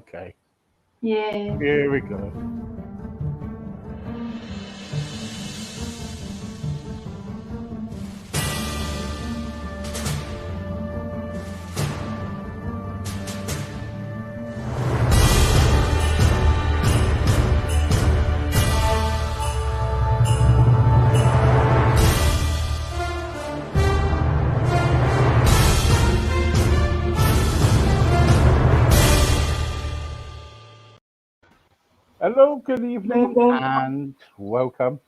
Okay, Yeah. here we go. Hello, good evening, Well, and welcome.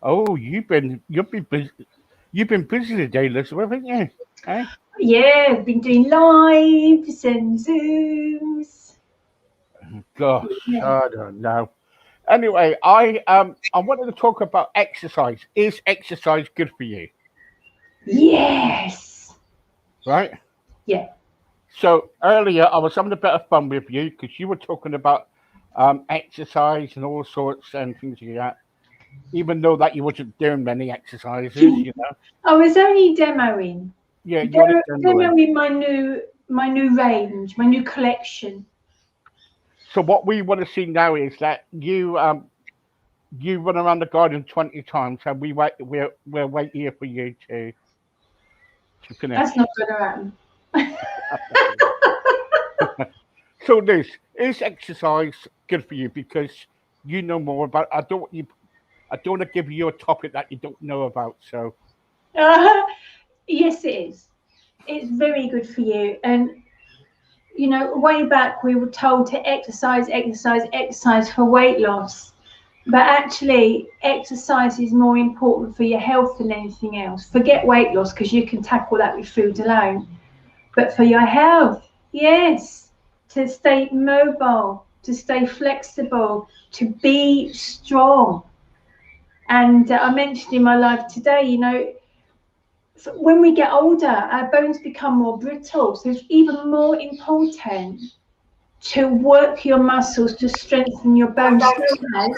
Oh, you've been busy today, Elizabeth, haven't you? Eh? yeah, I've been doing lives and Zooms. Gosh, Yeah. I don't know. Anyway, I wanted to talk about exercise. Is exercise good for you? Yes. Right. Yeah. So earlier I was having a bit of fun with you because you were talking about exercise and all sorts and things like that. Even though that you wasn't doing many exercises, you know. I was only demoing. Yeah, you want it generally. Demoing my new range, my new collection. So what we want to see now is that you run around the garden 20 times, and we'll wait here for you to That's finish. not gonna happen. So this is exercise good for you because you know more about. I don't want to give you a topic that you don't know about. So Yes, it is. It's very good for you. And way back we were told to exercise, exercise, exercise for weight loss. But actually, exercise is more important for your health than anything else. Forget weight loss because you can tackle that with food alone. But for your health, yes, to stay mobile, to stay flexible, to be strong. And I mentioned in my life today, when we get older, our bones become more brittle. So it's even more important to work your muscles to strengthen your bones. So as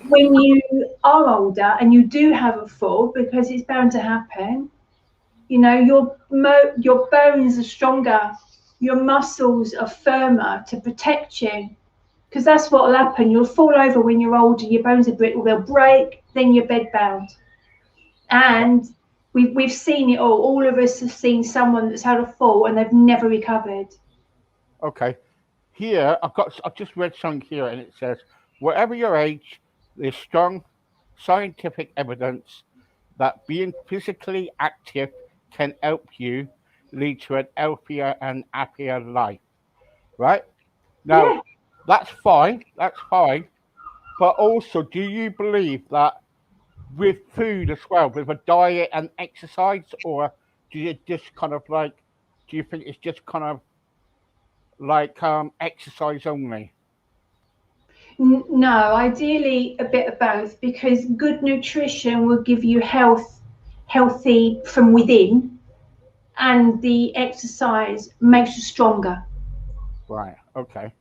when you are older and you do have a fall, because it's bound to happen, your bones are stronger, your muscles are firmer to protect you. Because that's what will happen. You'll fall over when you're older. Your bones are brittle. They'll break. Then you're bed bound. And we've seen it all. All of us have seen someone that's had a fall and they've never recovered. okay, here I've just read something here, and it says whatever your age, there's strong scientific evidence that being physically active can help you lead to an healthier and happier life. Right now, Yeah. that's fine. That's fine. But also, do you believe that with food as well, with a diet and exercise, or do you just kind of like, do you think it's just kind of like exercise only? No, ideally a bit of both because good nutrition will give you healthy from within, and the exercise makes you stronger. Right. Okay.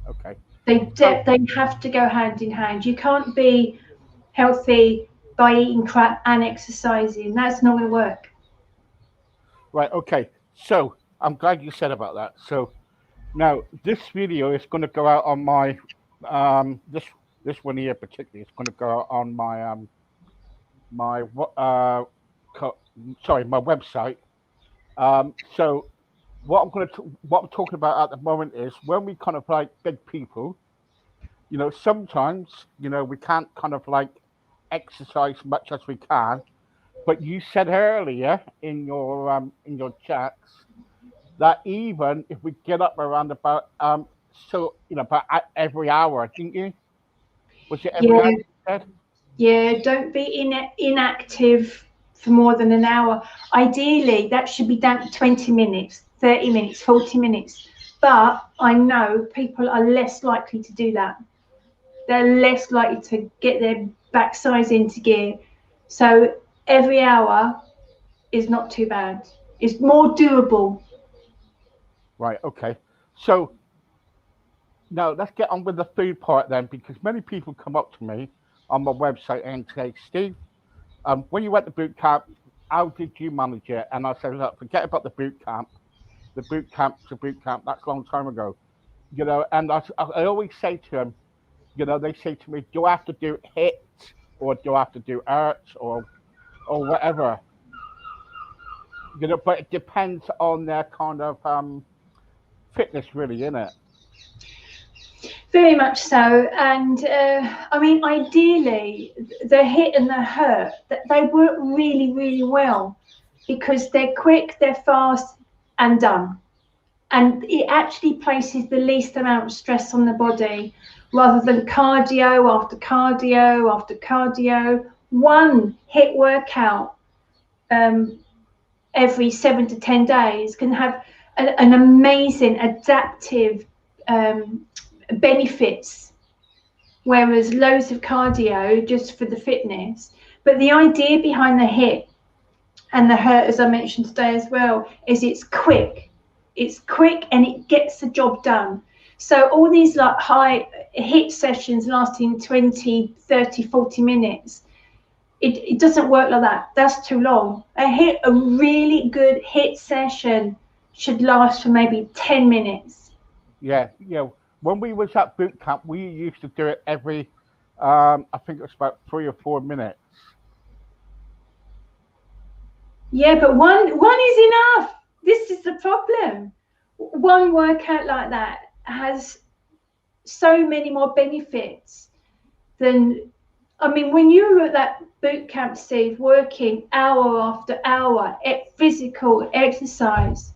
Okay. So They have to go hand in hand. You can't be healthy by eating crap and exercising. That's not going to work. right. Okay. So I'm glad you said about that. So now this video is going to go out on my this one here particularly. It's going to go out on my co- sorry, my website. So what I'm talking about at the moment is when we kind of like big people, sometimes we can't kind of like exercise much as we can. But you said earlier in your chats that even if we get up around about about every hour, didn't you? Was it every hour Yeah, you said? yeah. Don't be inactive for more than an hour. Ideally, that should be down to 20 minutes, 30 minutes, 40 minutes. But I know people are less likely to do that. They're less likely to get their backsides into gear. So every hour is not too bad. It's more doable. Right. Okay. So now let's get on with the food part then, because many people come up to me on my website and say, Steve, when you went to boot camp, how did you manage it? And I said, look, forget about the boot camp. The boot camp's a boot camp. That's a long time ago. you know, and I always say to them, you know, they say to me, do I have to do hits or do I have to do arts or whatever, you know, but it depends on their kind of fitness, really, innit? Very much so. And I mean, ideally, the hit and the hurt, they work really, really well because they're quick, they're fast, and done. And it actually places the least amount of stress on the body rather than cardio after cardio after cardio. One hit workout every 7 to 10 days can have an amazing adaptive benefits, whereas loads of cardio just for the fitness. But the idea behind the hit and the hurt, as I mentioned today as well, is it's quick and it gets the job done. So all these like high hit sessions lasting 20, 30, 40 minutes, it doesn't work like that. That's too long. A really good hit session should last for maybe 10 minutes. Yeah, you know, when we was at boot camp, we used to do it every, I think it was about 3 or 4 minutes. Yeah, but one is enough. This is the problem. One workout like that has so many more benefits than, I mean, when you were at that boot camp, Steve, working hour after hour at physical exercise,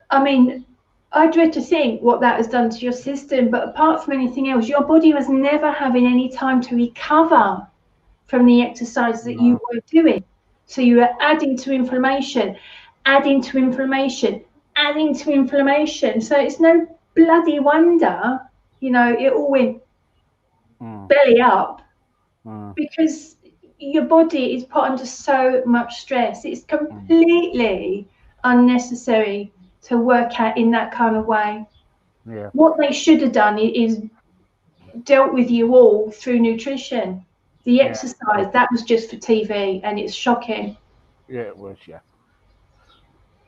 I mean, I dread to think what that has done to your system. But apart from anything else, your body was never having any time to recover from the exercise that you were doing. So you were adding to inflammation, adding to inflammation, adding to inflammation. So it's no bloody wonder, you know, it all went belly up because your body is put under so much stress. It's completely unnecessary to work out in that kind of way. Yeah. What they should have done is dealt with you all through nutrition. The exercise, that was just for TV, and it's shocking. Yeah, it was, yeah.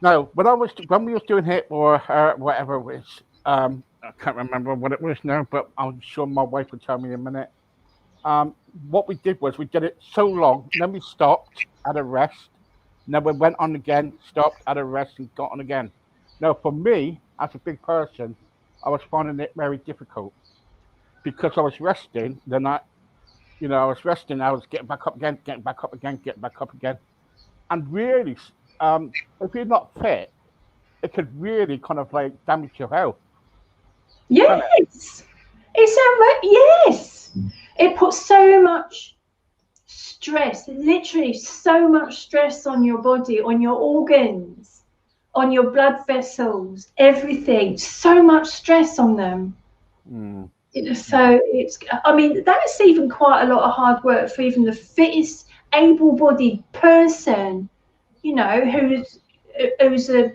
No, when we was doing hit or whatever it was, I can't remember what it was now, but I'm sure my wife would tell me in a minute. What we did was we did it so long, then we stopped, had a rest, and then we went on again, stopped, had a rest, and got on again. Now, for me, as a big person, I was finding it very difficult because I was resting. Then I was resting. I was getting back up again, getting back up again, getting back up again, and really, if you're not fit, it could really kind of like damage your health. Yes, yes. It puts so much stress, literally so much stress on your body, on your organs, on your blood vessels, everything. So much stress on them. So I mean, that's even quite a lot of hard work for even the fittest, able-bodied person, you know, who's a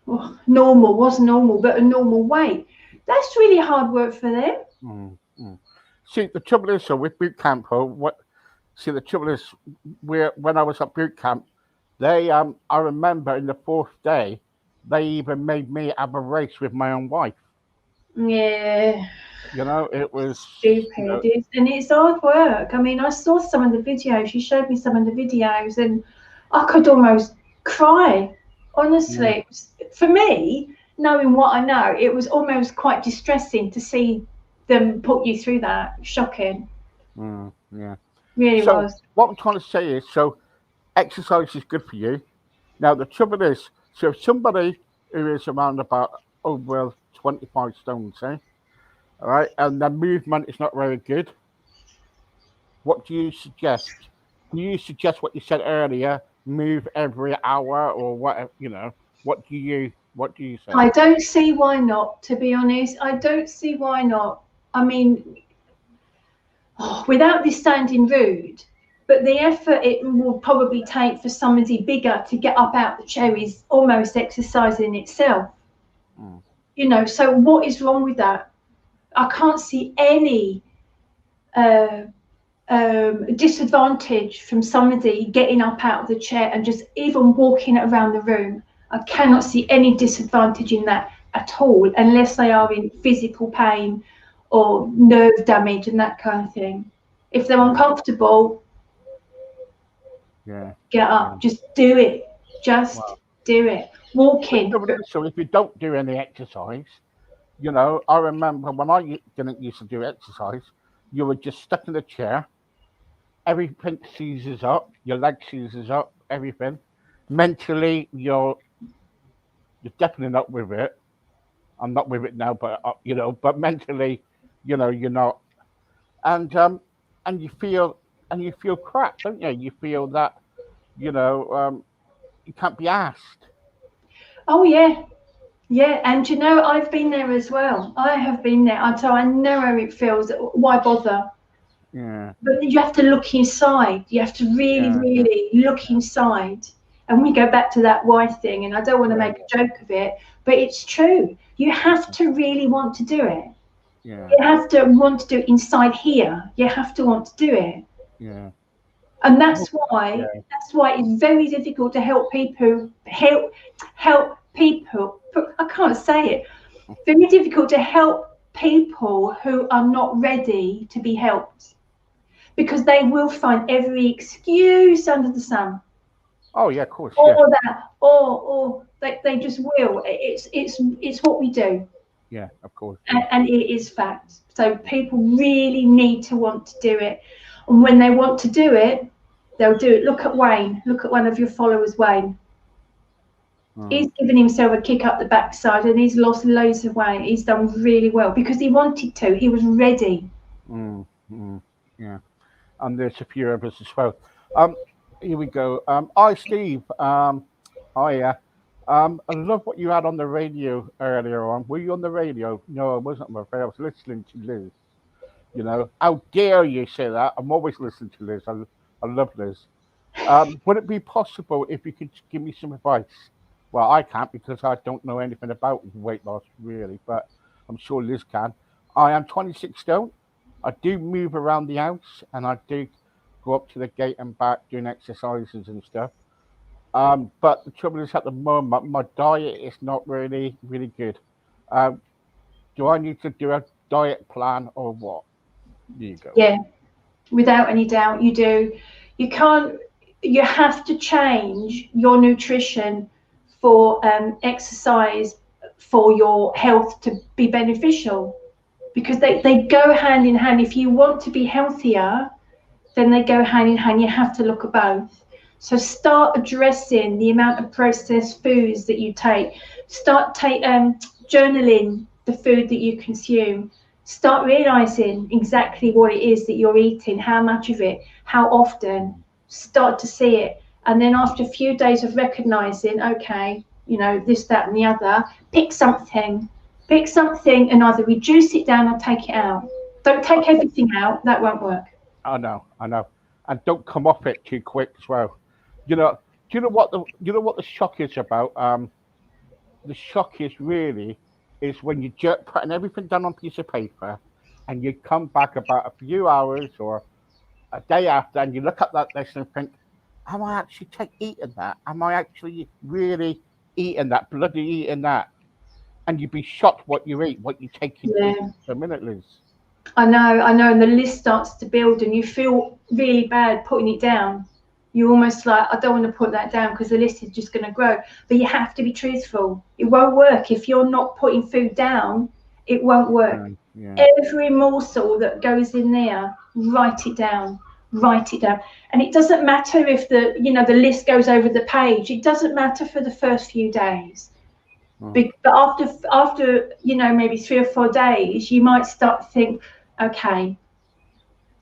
wasn't normal, but a normal weight. That's really hard work for them. See, the trouble is, so with boot camp, the trouble is, when I was at boot camp, they, I remember in the fourth day, they even made me have a race with my own wife. Yeah. You know, it was stupid, and it's hard work. I mean, I saw some of the videos. You showed me some of the videos, and I could almost cry. Honestly, for me, knowing what I know, it was almost quite distressing to see them put you through that. Shocking. Yeah. Really so was. What I'm trying to say is, so exercise is good for you. Now the trouble is, so if somebody who is around about over 25 stone, say, all right, and their movement is not very good, what do you suggest? Do you suggest what you said earlier? Move every hour or whatever, you know? What do you say? I don't see why not, to be honest. I don't see why not. I mean, without this sounding rude, but the effort it will probably take for somebody bigger to get up out the chair is almost exercise in itself. You know, so what is wrong with that? I can't see any disadvantage from somebody getting up out of the chair and just even walking around the room. I cannot see any disadvantage in that at all unless they are in physical pain or nerve damage and that kind of thing. If they're uncomfortable, get up, just do it. Just do it. Walking. So if you don't do any exercise, you know, I remember when I didn't used to do exercise, you were just stuck in a chair. Everything seizes up, your leg seizes up, everything. Mentally, you're definitely not with it. I'm not with it now, but you know, but mentally, you know, you're not. And you feel crap, don't you? You feel that, you know, you can't be asked. Oh yeah, yeah, and you know, I've been there as well. I have been there, and so I know how it feels. Why bother? Yeah. But you have to look inside. You have to really look inside. And we go back to that why thing, and I don't want to make a joke of it, but it's true. You have to really want to do it. Yeah. You have to want to do it inside here. You have to want to do it. Yeah. And that's why it's very difficult to help people. Help people. I can't say it. Very difficult to help people who are not ready to be helped, because they will find every excuse under the sun. Oh yeah, of course. Or that, or they just will. It's what we do. Yeah, of course. And it is fact. So people really need to want to do it. And when they want to do it, they'll do it. Look at Wayne. Look at one of your followers, Wayne. He's given himself a kick up the backside and he's lost loads of weight. He's done really well because he wanted to. He was ready. Yeah. And there's a few others as well. Here we go. Hi, Steve. Hiya. I love what you had on the radio earlier on. Were you on the radio? No, I wasn't, I'm afraid. I was listening to Liz. You know, how dare you say that? I'm always listening to Liz. I love Liz. Would it be possible if you could give me some advice? Well, I can't because I don't know anything about weight loss, really, but I'm sure Liz can. I am 26 stone. I do move around the house and I do go up to the gate and back doing exercises and stuff. But the trouble is at the moment, my diet is not really good. Do I need to do a diet plan or what? There you go. Yeah, without any doubt, you do. You have to change your nutrition for exercise for your health to be beneficial, because they go hand in hand. If you want to be healthier, then they go hand in hand. You have to look at both. So start addressing the amount of processed foods that you take. Start journaling the food that you consume. Start realizing exactly what it is that you're eating, how much of it, how often. Start to see it. And then after a few days of recognizing, okay, you know, this, that, and the other, pick something and either reduce it down or take it out. Don't take everything out. That won't work. I know. And don't come off it too quick as well. Do you know what the shock is about? The shock is when you putting everything down on a piece of paper and you come back about a few hours or a day after and you look at that list and think, am I actually eating that? Am I actually really eating that, bloody eating that? And you'd be shocked what you eat, what you take in a minute, Liz. I know, and the list starts to build and you feel really bad putting it down. You're almost like, I don't want to put that down because the list is just going to grow. But you have to be truthful. It won't work. If you're not putting food down, it won't work. Every morsel that goes in there, write it down. And it doesn't matter if the list goes over the page. It doesn't matter for the first few days. But after maybe 3 or 4 days, you might start to think, okay,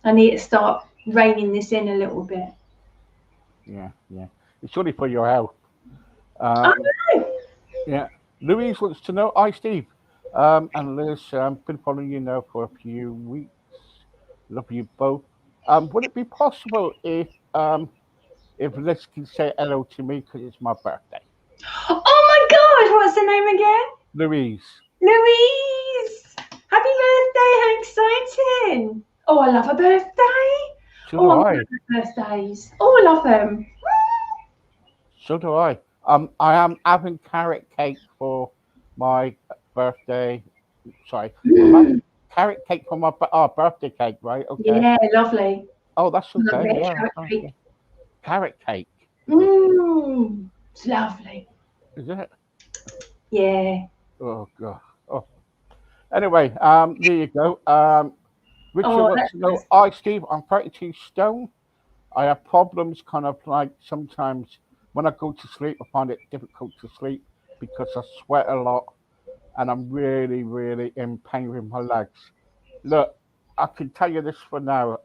I need to start reining this in a little bit. Yeah. It's only for your health. I know. Yeah. Louise wants to know. Hi, Steve. And Liz, been following you now for a few weeks. Love you both. Would it be possible if Liz can say hello to me because it's my birthday? Oh my gosh, what's her name again? Louise. Happy birthday, how exciting. Oh, I love her birthday. So do I. I love her birthdays. Oh, I love them. So do I. I am having carrot cake for my birthday. Sorry, Mm. carrot cake for my birthday cake, right? Okay. Yeah, lovely. Oh, that's Love okay. it. Yeah. Carrot Okay. cake. Carrot cake. It's lovely. Is it? Yeah. Oh god. Oh. Anyway, there you go. Richard Oh, wants that's to nice. know. Hi, Steve. I'm 32 stone. I have problems, kind of like sometimes when I go to sleep, I find it difficult to sleep because I sweat a lot and I'm really, really in pain with my legs. Look, I can tell you this for now.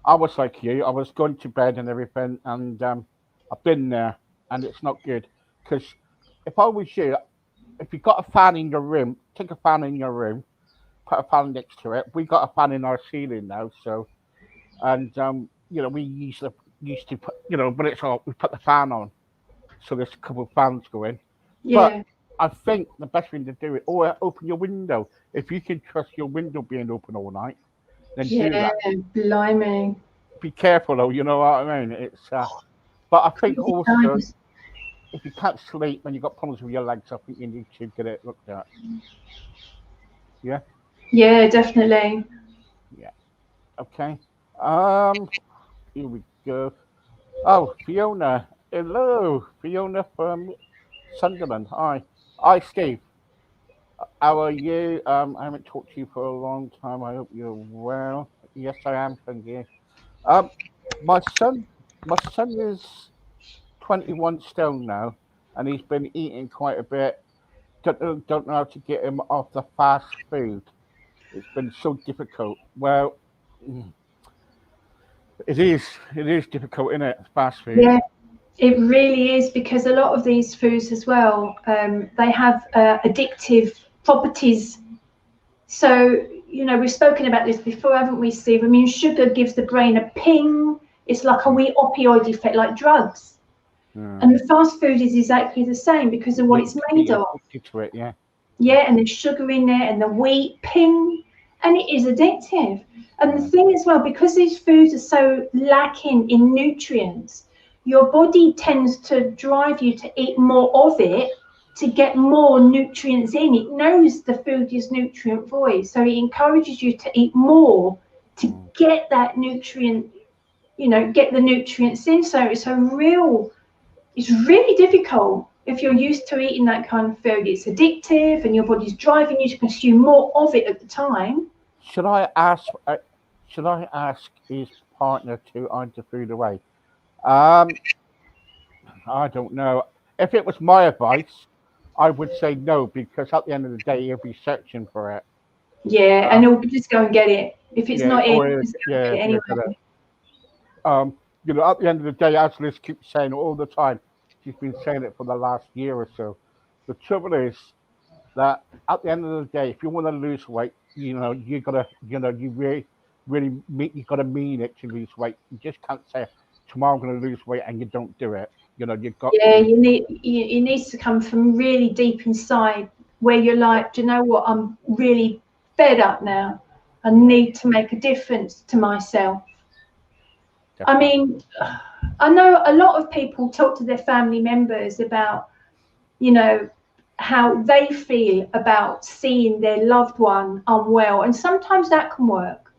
I was like you. I was going to bed and everything, and I've been there, and it's not good. Because if I was you, if you got a fan in your room, take a fan in your room, put a fan next to it. We got a fan in our ceiling now, so and we used to put but it's all we put the fan on, so there's a couple of fans going. But Yeah. I think the best thing to do is or open your window. If you can trust your window being open all night, then do Yeah. that. Blimey. Be careful though, you know what I mean? It's but I think Crazy also times. if you can't sleep and you've got problems with your legs, I think you need to get it looked at. Yeah, Yeah, definitely. yeah. Okay. Um, here we go. Oh, Fiona. Hello, Fiona from Sunderland. Hi. Hi, Steve. How are you? I haven't talked to you for a long time. I hope you're well. Yes, I am. Thank you. Um, my son, my son is 21 stone now, and he's been eating quite a bit. Don't know how to get him off the fast food. It's been so difficult. Well, mm, it is difficult, isn't it? Fast food. Yeah, it really is because a lot of these foods as well, they have addictive properties. So, we've spoken about this before, haven't we, Steve? I mean, sugar gives the brain a ping. It's like a wee opioid effect, like drugs. Mm. And the fast food is exactly the same because of what it's Get made you of. addicted to it, yeah. Yeah, and there's sugar in there and the wheat ping, and it is addictive. And the Mm. thing as well, because these foods are so lacking in nutrients, your body tends to drive you to eat more of it to get more nutrients in. It knows the food is nutrient void, so it encourages you to eat more to Mm. get that nutrient, get the nutrients in. So it's really difficult if you're used to eating that kind of food. It's addictive and your body's driving you to consume more of it at the time. Should I ask? Should I ask his partner to hide the food away? Um, I don't know. If it was my advice, I would say no because at the end of the day, he'll be searching for it. Yeah, and Um, it'll just go and get it. If it's yeah, not in, or just go and yeah, get it yeah, got it. anyway. At the end of the day, as Liz keeps saying all the time, she's been saying it for the last year or so. The trouble is that at the end of the day, if you want to lose weight, you gotta, you you gotta mean it to lose weight. You just can't say tomorrow I'm gonna lose weight and you don't do it. You've got Yeah, to. you needs to come from really deep inside where you're like, do you know what? I'm really fed up now. I Yeah, need to make a difference to myself. I definitely. mean, I know a lot of people talk to their family members about, you know, how they feel about seeing their loved one unwell, and sometimes that can work.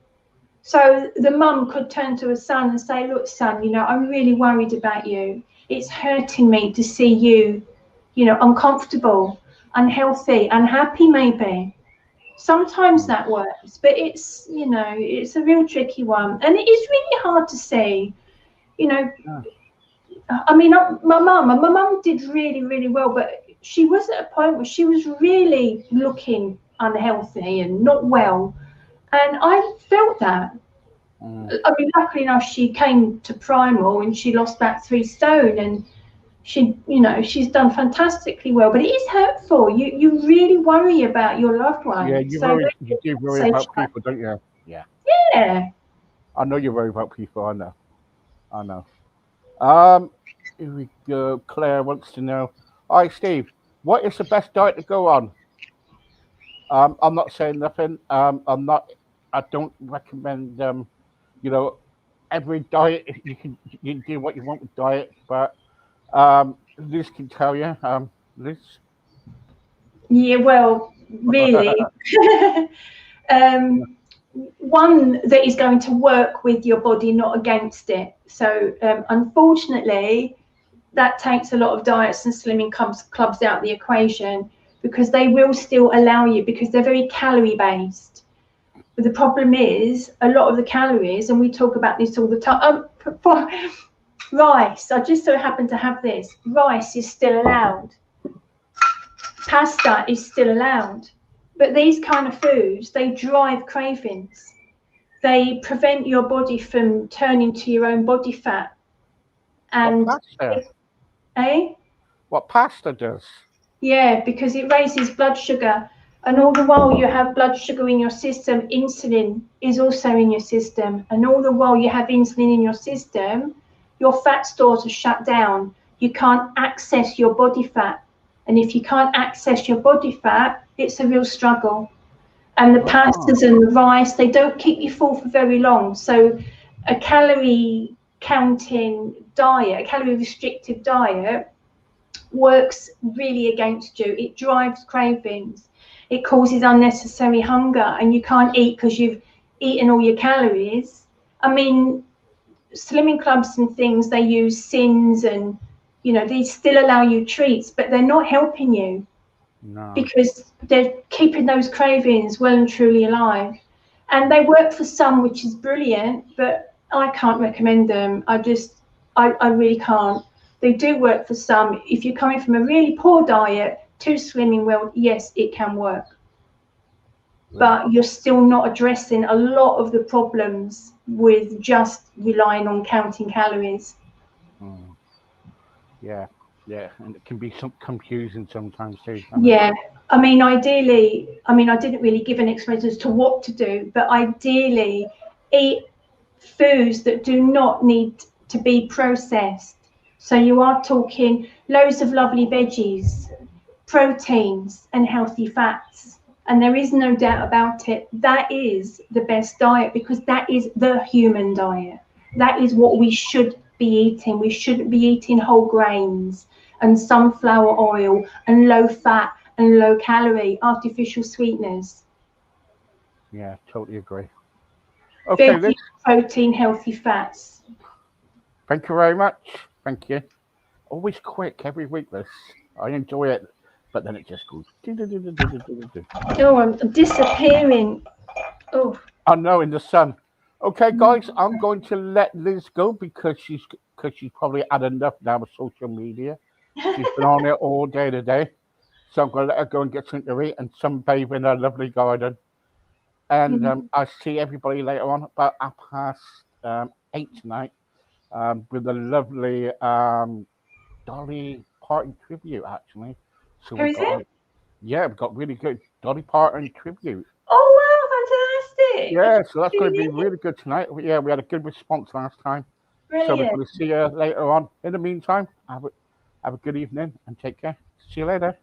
So the mum could turn to her son and say, look, son, I'm really worried about you. It's hurting me to see you, uncomfortable, unhealthy, unhappy maybe. Sometimes Mm. that works, but it's a real tricky one, and it is really hard to see. you know Yeah. I mean, my mum did really, really well, but she was at a point where she was really looking unhealthy and not well. And I felt that. Mm. I mean, luckily enough, she came to Primal and she lost about 3 stone, and she's done fantastically well. But it is hurtful. You really worry about your loved Yeah, one. you So worry. You do worry say, about people, don't you? Yeah, yeah, I know you worry about people. I know. I know. Um, Here we go. Claire wants to know. Hi, Steve. What is the best diet to go on? I'm not saying nothing. I'm not. I don't recommend. You know, every diet you can do what you want with diet, but Liz can tell you. Liz. Yeah, well, really. One that is going to work with your body, not against it. So unfortunately, that takes a lot of diets and slimming clubs out the equation, because they will still allow you, because they're very calorie based. But the problem is a lot of the calories, and we talk about this all the time. Rice, I just so happen to have this. Rice is still allowed. Pasta is still allowed. But these kind of foods, they drive cravings. They prevent your body from turning to your own body fat. And What pasta? What pasta does? Yeah, because it raises blood sugar. And all the while you have blood sugar in your system, insulin is also in your system. And all the while you have insulin in your system, your fat stores are shut down. You can't access your body fat. And if you can't access your body fat, it's a real struggle. And the pastas and the rice, they don't keep you full for very long. So a calorie counting diet, a calorie restrictive diet, works really against you. It drives cravings. It causes unnecessary hunger, and you can't eat because you've eaten all your calories. I mean, slimming clubs and things, they use sins, and they still allow you treats, but they're not helping you. No. Because they're keeping those cravings well and truly alive. And they work for some, which is brilliant, but I can't recommend them. I really can't. They do work for some. If you're coming from a really poor diet to slimming well, yes, it can work. But you're still not addressing a lot of the problems with just relying on counting calories. Yeah, and it can be confusing sometimes too. Yeah, I mean, ideally, I didn't really give an explanation as to what to do, but ideally, eat foods that do not need to be processed. So you are talking loads of lovely veggies, proteins, and healthy fats. And there is no doubt about it. That is the best diet, because that is the human diet. That is what we should be eating. We shouldn't be eating whole grains and sunflower oil and low fat and low calorie artificial sweeteners. Yeah, totally agree. Okay, Veggie, protein, healthy fats. Thank you very much. Thank you. Always quick every week, this. I enjoy it, but then it just goes. Oh, I'm disappearing. Oh. I know, in the sun. Okay, guys, I'm going to let Liz go because she's probably had enough now with social media. She's been on it all day today. So I'm going to let her go and get something to eat and sunbathe in her lovely garden. And I'll see everybody later on about 8:30 tonight with a lovely Dolly Parton tribute, actually. So Who is it? Yeah, we've got really good Dolly Parton tribute. Oh, wow, fantastic. Yeah, so that's going to be really good tonight. Yeah, we had a good response last time. Brilliant. So we're going to see you later on. In the meantime, have a good evening and take care. See you later.